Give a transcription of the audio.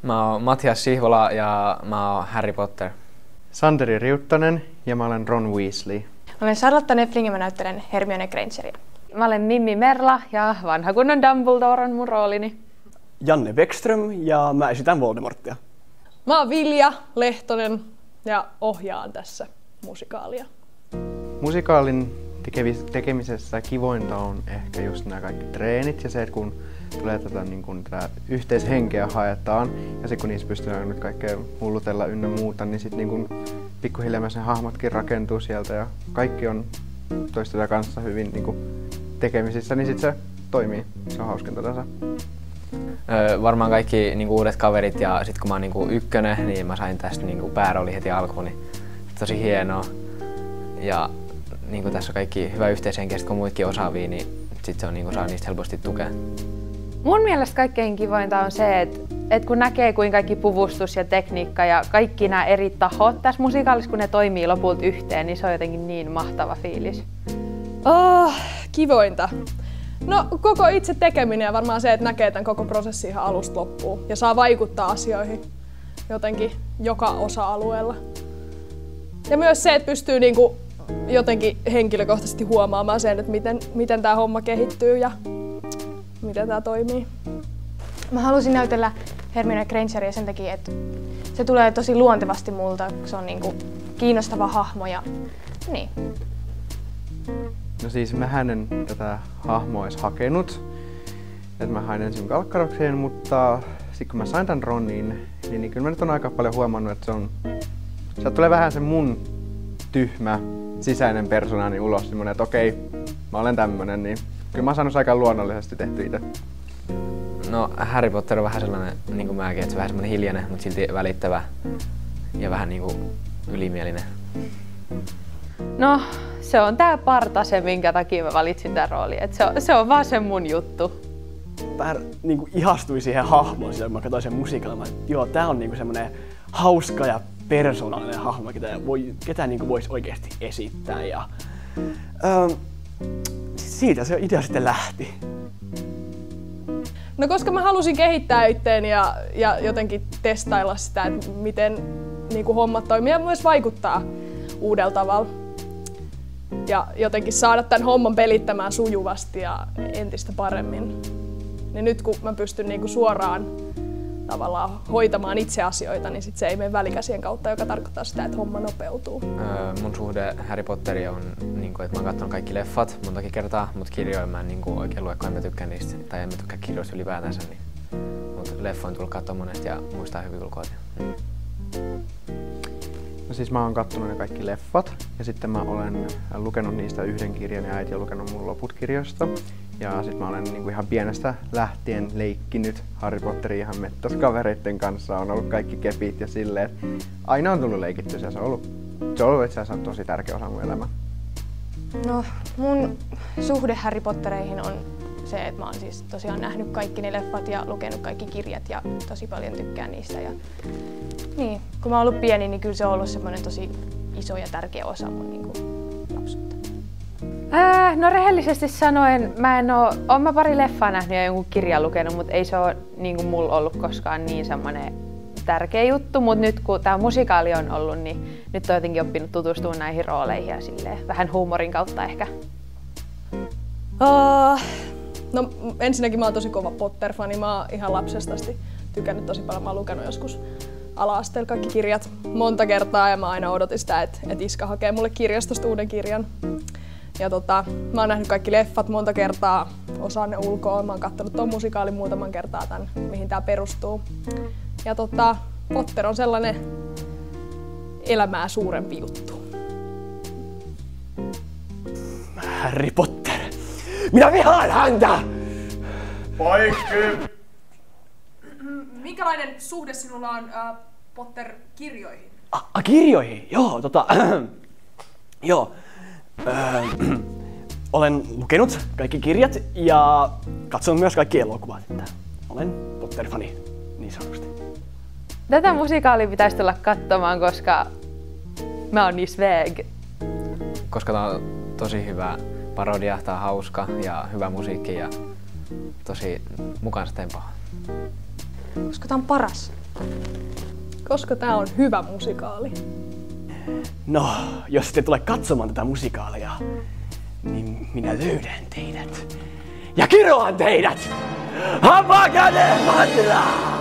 Mä oon Matias Sihvola ja mä oon Harry Potter. Santeri Riuttanen ja mä olen Ron Weasley. Mä olen Charlotte Nepling ja mä näyttelen Hermione Grangeria. Mä olen Mimmi Merla ja vanha kunnon Dumbledore on mun roolini. Janne Bäckström ja mä esitän Voldemorttia. Mä oon Vilja Lehtonen ja ohjaan tässä musikaalia. Musikaalin tekemisessä kivointa on ehkä just nämä kaikki treenit ja se, että kun tulee tätä yhteishenkeä haetaan ja se kun niissä pystyy nyt kaikkea hullutella ynnä muuta, niin sitten pikkuhiljaa myös ne hahmotkin rakentuu sieltä ja kaikki on toistensa kanssa hyvin tekemisissä, niin sitten se toimii. Se on hauskinta tässä. Varmaan kaikki uudet kaverit ja sit kun mä oon ykkönen, niin mä sain tästä päärooli heti alkuun, niin tosi hienoa. Ja tässä on kaikki hyvä yhteishenki, kun muutkin osaavia, niin sit se on saa niistä helposti tukea. Mun mielestä kaikkein kivointa on se, että kun näkee kuinka kaikki puvustus ja tekniikka ja kaikki nämä eri tahot tässä musikaalissa, kun ne toimii lopulta yhteen, niin se on jotenkin niin mahtava fiilis. Kivointa. No koko itse tekeminen ja varmaan se, että näkee tämän koko prosessin ihan alusta loppuun ja saa vaikuttaa asioihin jotenkin joka osa-alueella. Ja myös se, että pystyy jotenkin henkilökohtaisesti huomaamaan sen, että miten tämä homma kehittyy ja miten tämä toimii. Mä halusin näytellä Hermione Grangeria sen takia, että se tulee tosi luontevasti multa, kun se on kiinnostava hahmo ja niin. No siis mähän en tätä hahmoa edes hakenut, että mä hain ensin kalkkarokseen, mutta sitten kun mä sain tän Ronin, niin kyllä mä nyt on aika paljon huomannut, että sieltä tulee vähän se mun tyhmä sisäinen persoonani ulos, semmonen, että okei, mä olen tämmönen, niin kyllä mä oon saanut aika luonnollisesti tehty itse. No Harry Potter on vähän sellainen, niin kuin mäkin, että se on vähän semmonen hiljainen, mutta silti välittävä ja vähän ylimielinen. No, se on tää partase, minkä takia mä valitsin tän roolin. Se on vaan se mun juttu. Vähän ihastuin siihen hahmoon, kun mä katsoin sen musiikalla. Joo, tää on semmonen hauska ja persoonallinen hahmo, ketä voisi oikeasti esittää. Ja, siitä se idea sitten lähti. No koska mä halusin kehittää itteeni ja jotenkin testailla sitä, että miten hommat toimii ja myös vaikuttaa uudella tavalla. Ja jotenkin saada tämän homman pelittämään sujuvasti ja entistä paremmin. Niin nyt kun mä pystyn suoraan tavallaan hoitamaan itse asioita, niin sit se ei mene välikäsien kautta, joka tarkoittaa sitä, että homma nopeutuu. Mun suhde Harry Potteriin on, että mä oon katsonut kaikki leffat montakin kertaa, mutta kirjoja mä en oikein lue, kun en mä tykkää niistä, tai en mä tykkää kirjoista ylipäätänsä. Mutta leffoin tullut katsoa monesti ja muistaa hyvin ulkoa. No siis mä oon kattonut ne kaikki leffat ja sitten mä olen lukenut niistä yhden kirjan ja äiti on lukenut mun loput kirjoista. Ja sit mä olen ihan pienestä lähtien leikkinyt Harry Potterin ihan mettäskavereitten kanssa, on ollut kaikki kepit ja silleen, aina on tullut leikittyä ja se on ollut itse asiassa tosi tärkeä osa mun elämää. No mun suhde Harry Pottereihin on se, että mä oon siis tosiaan nähnyt kaikki ne leffat ja lukenut kaikki kirjat ja tosi paljon tykkään niistä. Ja niin, kun mä oon ollut pieni, niin kyllä se on ollut semmoinen tosi iso ja tärkeä osa mun lapsuutta. No rehellisesti sanoen, oon mä pari leffaa nähnyt ja jonkun kirjan lukenut, mutta ei se ole mulla ollut koskaan niin semmoinen tärkeä juttu. Mutta nyt kun tää musikaali on ollut, niin nyt oon jotenkin oppinut tutustumaan näihin rooleihin ja silleen, vähän huumorin kautta ehkä. No ensinnäkin mä oon tosi kova Potter-fani. Mä oon ihan lapsesta asti tykännyt tosi paljon. Mä oon lukenut joskus ala-asteella kaikki kirjat monta kertaa ja mä aina odotin sitä, että iskä hakee mulle kirjastosta uuden kirjan. Ja mä oon nähnyt kaikki leffat monta kertaa, osaan ne ulkoa. Mä oon katsonut ton musikaalin muutaman kertaa tän, mihin tää perustuu. Ja Potter on sellainen elämää suurempi juttu. Harry Potter! Minä vihaan häntä! Poikki! Minkälainen suhde sinulla on Potter-kirjoihin? Kirjoihin? Joo, joo. Olen lukenut kaikki kirjat ja katsonut myös kaikki elokuvat. Olen Potter-fani, niin sanotusti. Tätä musikaalia pitäisi tulla katsomaan, koska mä oon niin sveg. Koska tää on tosi hyvä parodia, tää on hauska ja hyvä musiikki ja tosi mukaansa tempaa. Koska tää on paras. Koska tää on hyvä musikaali? No, jos te tule katsomaan tätä musikaalia, niin minä löydän teidät ja kiroan teidät! Hampakäden Mattila!